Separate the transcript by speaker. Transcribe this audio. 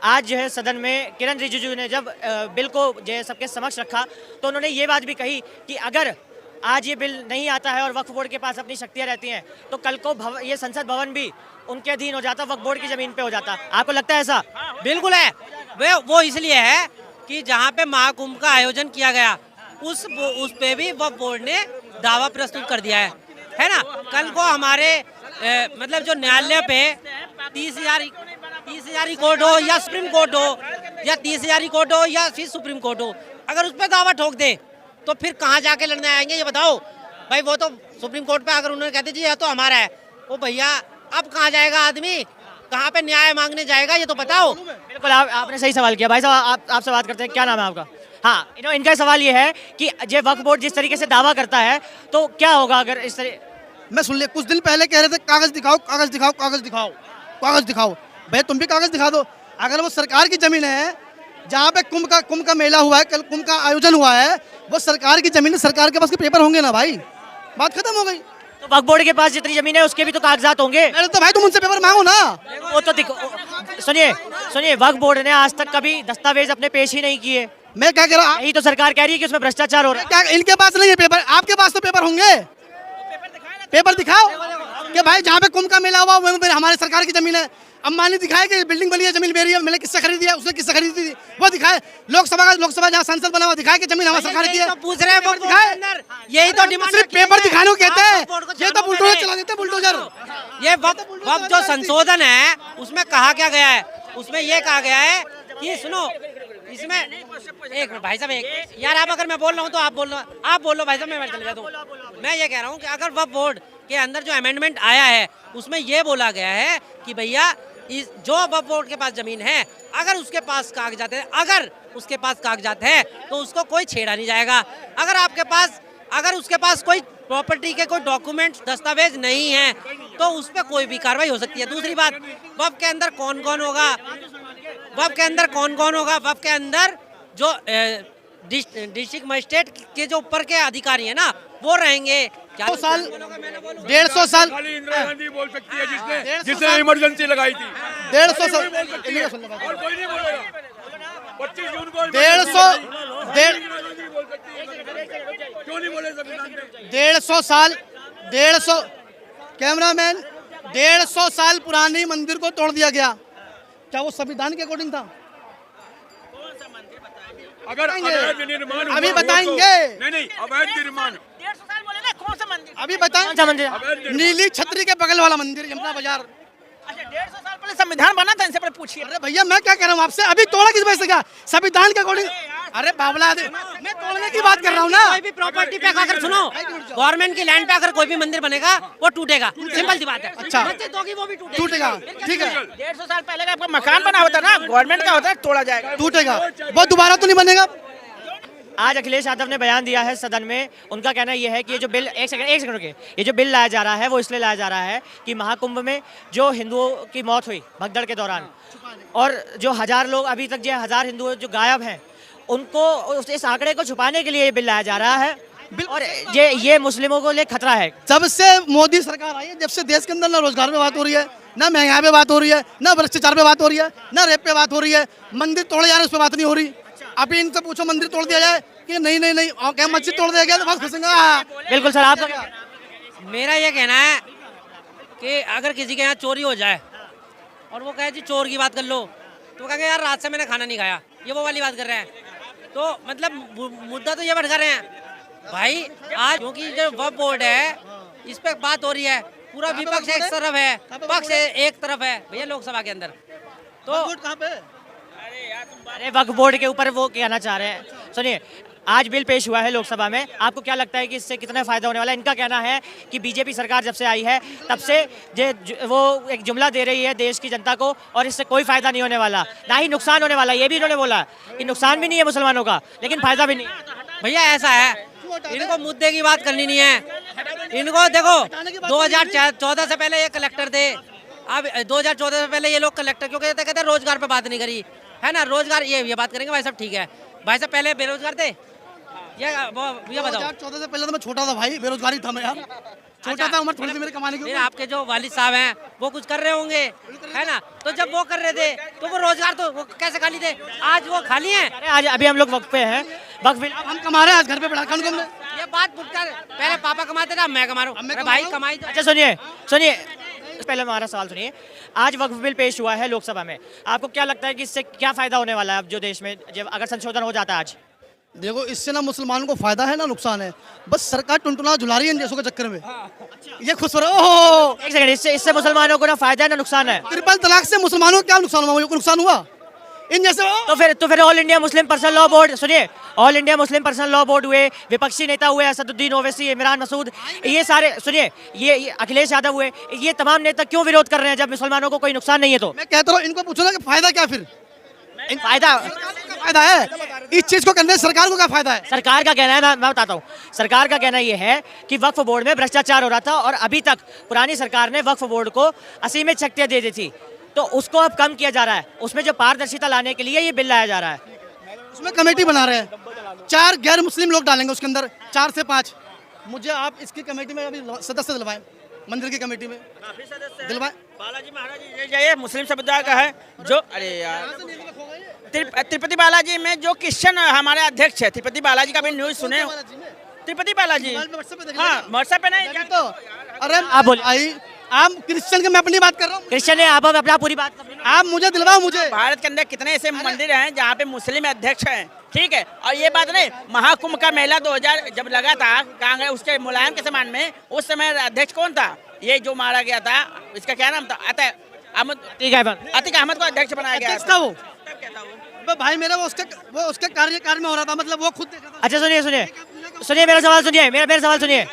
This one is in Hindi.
Speaker 1: आज जो है सदन में किरण रिजिजू ने जब बिल को जो है सबके समक्ष रखा तो उन्होंने ये बात भी कही कि अगर आज ये बिल नहीं आता है और वक्फ बोर्ड के पास अपनी शक्तियां रहती हैं तो कल को ये संसद भवन भी उनके अधीन हो जाता, वक्फ बोर्ड की जमीन पे हो जाता। आपको लगता है ऐसा?
Speaker 2: बिल्कुल है। वो इसलिए है कि जहाँ पे महाकुंभ का आयोजन किया गया उस पे भी वक्फ बोर्ड ने दावा प्रस्तुत कर दिया है ना। कल को हमारे मतलब जो न्यायालय पे 30,000 कोर्ट हो या सुप्रीम कोर्ट हो या 30,000 कोर्ट हो या फिर सुप्रीम कोर्ट हो, अगर उस पर दावा ठोक दे तो फिर कहाँ जाके लड़ने आएंगे ये बताओ भाई। वो तो सुप्रीम कोर्ट पे अगर उन्होंने कहते जी यह तो हमारा है, वो भैया अब कहाँ जाएगा आदमी, कहाँ पे न्याय मांगने जाएगा ये तो बताओ।
Speaker 1: बिल्कुल आपने सही सवाल किया। भाई साहब आपसे बात करते हैं, क्या नाम है आपका? हाँ, इनका सवाल ये है कि जो वक्फ बोर्ड जिस तरीके से दावा करता है तो क्या होगा अगर इस तरह।
Speaker 3: मैं सुन लिया, कुछ दिन पहले कह रहे थे कागज दिखाओ कागज दिखाओ कागज दिखाओ कागज दिखाओ। भैया तुम भी कागज दिखा दो। अगर वो सरकार की जमीन है जहाँ पे कुंभ का मेला हुआ है, कल कुंभ का आयोजन हुआ है, वो सरकार की जमीन है, सरकार के पास के पेपर होंगे ना भाई, बात खत्म हो गई।
Speaker 1: तो वक्फ बोर्ड के पास जितनी जमीन है उसके भी तो कागजात होंगे।
Speaker 3: अरे तो भाई तुम उनसे पेपर मांगो ना।
Speaker 1: वो तो सुनिए वक्फ बोर्ड ने आज तक कभी दस्तावेज अपने पेश ही नहीं किए।
Speaker 3: मैं क्या कह रहा हूँ,
Speaker 1: यही तो सरकार कह रही है कि उसमें भ्रष्टाचार हो रहा है।
Speaker 3: इनके पास नहीं है पेपर, आपके पास तो पेपर होंगे। पेपर दिखाओ कि भाई जहाँ पे कुंभ का मेला हुआ वो हमारे सरकार की जमीन है। अंबानी दिखाए कि बिल्डिंग बनी है, जमीन मेरी है, मैंने किससे खरीदी है, उसने किससे खरीदी थी, वो दिखाए। लोकसभा जहाँ संसद बना हुआ दिखाए कि जमीन हमारी सरकार की है,
Speaker 2: पूछ रहे हैं वो
Speaker 3: दिखाए।
Speaker 2: यही तो डिमांड
Speaker 3: सिर्फ पेपर दिखाने को कहते हैं, ये तो बुलडोजर चला देते हैं, बुलडोजर।
Speaker 2: ये वक्त जो संशोधन है उसमें कहा क्या गया है, उसमें ये कहा गया है कि सुनो इसमें एक भाई साहब एक यार आप अगर मैं बोल रहा हूँ तो आप बोल लो भाई साहब, मैं चले जाता हूँ। मैं ये कह रहा हूँ कि अगर वक्फ बोर्ड के अंदर जो अमेंडमेंट आया है उसमें ये बोला गया है कि भैया जो वक्फ बोर्ड के पास जमीन है अगर उसके पास कागजात है तो उसको कोई छेड़ा नहीं जाएगा। अगर उसके पास कोई प्रॉपर्टी के कोई डॉक्यूमेंट्स दस्तावेज नहीं है तो उस पर कोई भी कार्रवाई हो सकती है। दूसरी बात, वक्फ के अंदर कौन कौन होगा, वक्फ के अंदर जो डिस्ट्रिक्ट मजिस्ट्रेट के जो ऊपर के अधिकारी है ना वो रहेंगे।
Speaker 3: 150 साल
Speaker 4: इंदिरा गांधी बोल सकती है जिसने इमरजेंसी लगाई थी।
Speaker 3: 150 साल
Speaker 4: और कोई नहीं बोलेगा। 25 जून को
Speaker 3: 150 कैमरामैन 150 साल पुरानी मंदिर को तोड़ दिया गया। क्या वो संविधान के अकॉर्डिंग था?
Speaker 4: अगर अवैध निर्माण
Speaker 3: अभी बताएंगे।
Speaker 4: नहीं अवैध निर्माण
Speaker 1: 150 साल बोले ना, कौन सा मंदिर?
Speaker 3: अभी बताएं। नीली छतरी के बगल वाला मंदिर यमुना बाजार।
Speaker 1: अच्छा, 150 साल पहले संविधान बना था, इनसे पहले पूछिए।
Speaker 3: अरे भैया मैं क्या कह रहा हूँ आपसे, अभी तोड़ा किस वजह से? क्या संविधान के अकॉर्डिंग? अरे बाबला मैं तोड़ने की बात कर रहा हूँ ना।
Speaker 2: कोई भी प्रॉपर्टी पे अगर सुनो गवर्नमेंट की लैंड पे अगर कोई भी मंदिर बनेगा वो टूटेगा, सिंपल सी बात है।
Speaker 3: अच्छा
Speaker 2: वो भी
Speaker 3: टूटेगा, ठीक है।
Speaker 1: 150 साल पहले का आपका मकान बना होता ना, गवर्नमेंट का होता है, तोड़ा जाएगा,
Speaker 3: टूटेगा, वो दोबारा तो नहीं बनेगा।
Speaker 1: आज अखिलेश यादव ने बयान दिया है सदन में। उनका कहना यह है कि ये जो बिल एक सेकंड रुके, ये जो बिल लाया जा रहा है वो इसलिए लाया जा रहा है कि महाकुंभ में जो हिंदुओं की मौत हुई भगदड़ के दौरान और जो 1000 लोग अभी तक जो 1000 हिंदू जो गायब हैं उनको इस आंकड़े को छुपाने के लिए ये बिल लाया जा रहा है और ये मुस्लिमों को लिए खतरा है।
Speaker 3: जब से मोदी सरकार आई है, जब से देश के अंदर ना रोजगार पे बात हो रही है, ना महंगाई पे बात हो रही है, ना भ्रष्टाचार पे बात हो रही है, ना रेप पे बात हो रही है, मंदिर तोड़े जा रहे उस पर बात नहीं हो रही। अभी इनसे पूछो मंदिर तोड़ दिया जाए कि नहीं क्या मस्जिद तोड़ दिया गया तो बस खुशेंगे।
Speaker 1: बिल्कुल सर, आपका क्या?
Speaker 2: मेरा ये कहना है कि अगर किसी के यहाँ चोरी हो जाए और वो कहे जी चोर की बात कर लो तो कहेंगे यार रात से मैंने खाना नहीं खाया, ये वो वाली बात कर रहे हैं। तो मतलब मुद्दा तो ये भटका रहे हैं भाई। आज क्योंकि जो वक्फ बोर्ड है इस पे बात हो रही है, पूरा विपक्ष एक तरफ है, पक्ष एक तरफ है भैया लोकसभा के अंदर। तो
Speaker 3: कहाँ पे?
Speaker 1: अरे वक्फ बोर्ड के ऊपर वो कहना चाह रहे हैं। सुनिए, आज बिल पेश हुआ है लोकसभा में, आपको क्या लगता है कि इससे कितना फायदा होने वाला है? इनका कहना है कि बीजेपी सरकार जब से आई है तब से वो एक जुमला दे रही है देश की जनता को और इससे कोई फायदा नहीं होने वाला, ना ही नुकसान होने वाला। ये भी इन्होंने बोला कि नुकसान भी नहीं है मुसलमानों का लेकिन फायदा भी नहीं है।
Speaker 2: भैया ऐसा है, इनको मुद्दे की बात करनी नहीं है। इनको देखो 2014 से पहले ये कलेक्टर थे, अब 2014 से पहले ये लोग कलेक्टर क्यों कहते हैं रोजगार पे बात नहीं करी है ना। रोजगार ये बात करेंगे भाई साहब, ठीक है भाई साहब, पहले बेरोजगार थे ये बताओ
Speaker 3: 2014 से पहले तो मैं छोटा था भाई, बेरोजगारी था मैं यार, छोटा था, उम्र थोड़ी सी मेरे कमाने की
Speaker 2: फिर
Speaker 3: उम्र।
Speaker 2: आपके जो वालिद साहब हैं वो कुछ कर रहे होंगे, है ना? तो जब वो कर रहे थे तो वो रोजगार तो वो कैसे खाली थे? आज वो खाली हैं।
Speaker 1: अरे आज अभी हम लोग वक्त पे हैं, वक्त बिल
Speaker 3: अब हम कमा रहे हैं, आज घर पे बैठा कौन कम
Speaker 2: ये बात भूलकर पहले पापा कमाते थे, अब मैं कमा रहा हूँ। अरे भाई कमाई तो
Speaker 1: अच्छा सुनिए सुनिए, पहले हमारा सवाल सुनिए। आज वक्फ बिल पेश हुआ है लोकसभा में, आपको क्या लगता है कि इससे क्या फायदा होने वाला है अब जो देश में, जब अगर संशोधन हो जाता है आज?
Speaker 3: देखो इससे ना मुसलमानों को फायदा है ना नुकसान है, बस सरकार टुनटुना झुला रही है इन जैसों के चक्कर में, ये खुश हो रहे हो। ओहो,
Speaker 1: एक सेकंड, इससे मुसलमानों को ना फायदा है ना नुकसान है?
Speaker 3: ट्रिपल तलाक से मुसलमानों को क्या नुकसान हुआ? मुझे को नुकसान हुआ इन जैसे
Speaker 1: तो फिर all India Muslim personal law board, सुनिए, all India Muslim personal law board हुए, विपक्षी नेता हुए असदुद्दीन ओवैसी, इमरान मसूद, ये सारे सुनिए, ये अखिलेश यादव हुए, ये तमाम नेता क्यों विरोध कर रहे हैं जब मुसलमानों को कोई नुकसान नहीं है? तो
Speaker 3: मैं कहता हूँ इनको पूछो ना कि फायदा क्या, फिर
Speaker 1: फायदा
Speaker 3: फायदा है इस चीज को करने से, सरकार को क्या फायदा है?
Speaker 1: सरकार का कहना है, मैं बताता हूँ, सरकार का कहना ये है कि वक्फ बोर्ड में भ्रष्टाचार हो रहा था और अभी तक पुरानी सरकार ने वक्फ बोर्ड को असीमित शक्तियाँ दे दी थी, तो उसको अब कम किया जा रहा है, उसमें जो पारदर्शिता लाने के लिए ये बिल लाया जा रहा है।
Speaker 3: उसमें कमेटी बना रहे हैं, 4 गैर मुस्लिम लोग डालेंगे उसके अंदर, 4 से 5। मुझे आप इसकी कमेटी में अभी सदस्य दिलवाएं, मंदिर की कमेटी में दिलवाएं।
Speaker 5: बालाजी महाराज ये जाइए, मुस्लिम समुदाय का है जो, अरे यार तिरुपति बालाजी में जो क्रिश्चियन हमारे अध्यक्ष है, तिरुपति बालाजी का भी न्यूज सुने? तिरुपति बालाजी, हाँ व्हाट्सएप पे नहीं
Speaker 3: तो अरे
Speaker 1: आप बोलिए।
Speaker 3: भाई, आप क्रिश्चियन के, मैं अपनी बात कर रहा हूँ,
Speaker 1: क्रिश्चियन है, आप अब अपना पूरी बात
Speaker 3: आप मुझे दिलवाओ मुझे।
Speaker 5: भारत के अंदर कितने ऐसे मंदिर हैं जहाँ पे मुस्लिम अध्यक्ष हैं, ठीक है? और ये बात नहीं, महाकुंभ का मेला 2000 जब लगा था कांग्रेस उसके मुलायम के जमाने में, उस समय अध्यक्ष कौन था? ये जो मारा गया था, इसका क्या नाम था? अतीक अहमद को अध्यक्ष बनाया गया
Speaker 3: था वो। भाई मेरा वो उसके कार्यकाल में हो रहा था, मतलब वो खुद देखा था।
Speaker 1: अच्छा सुनिए मेरा सवाल सुनिए, मेरा सवाल सुनिए।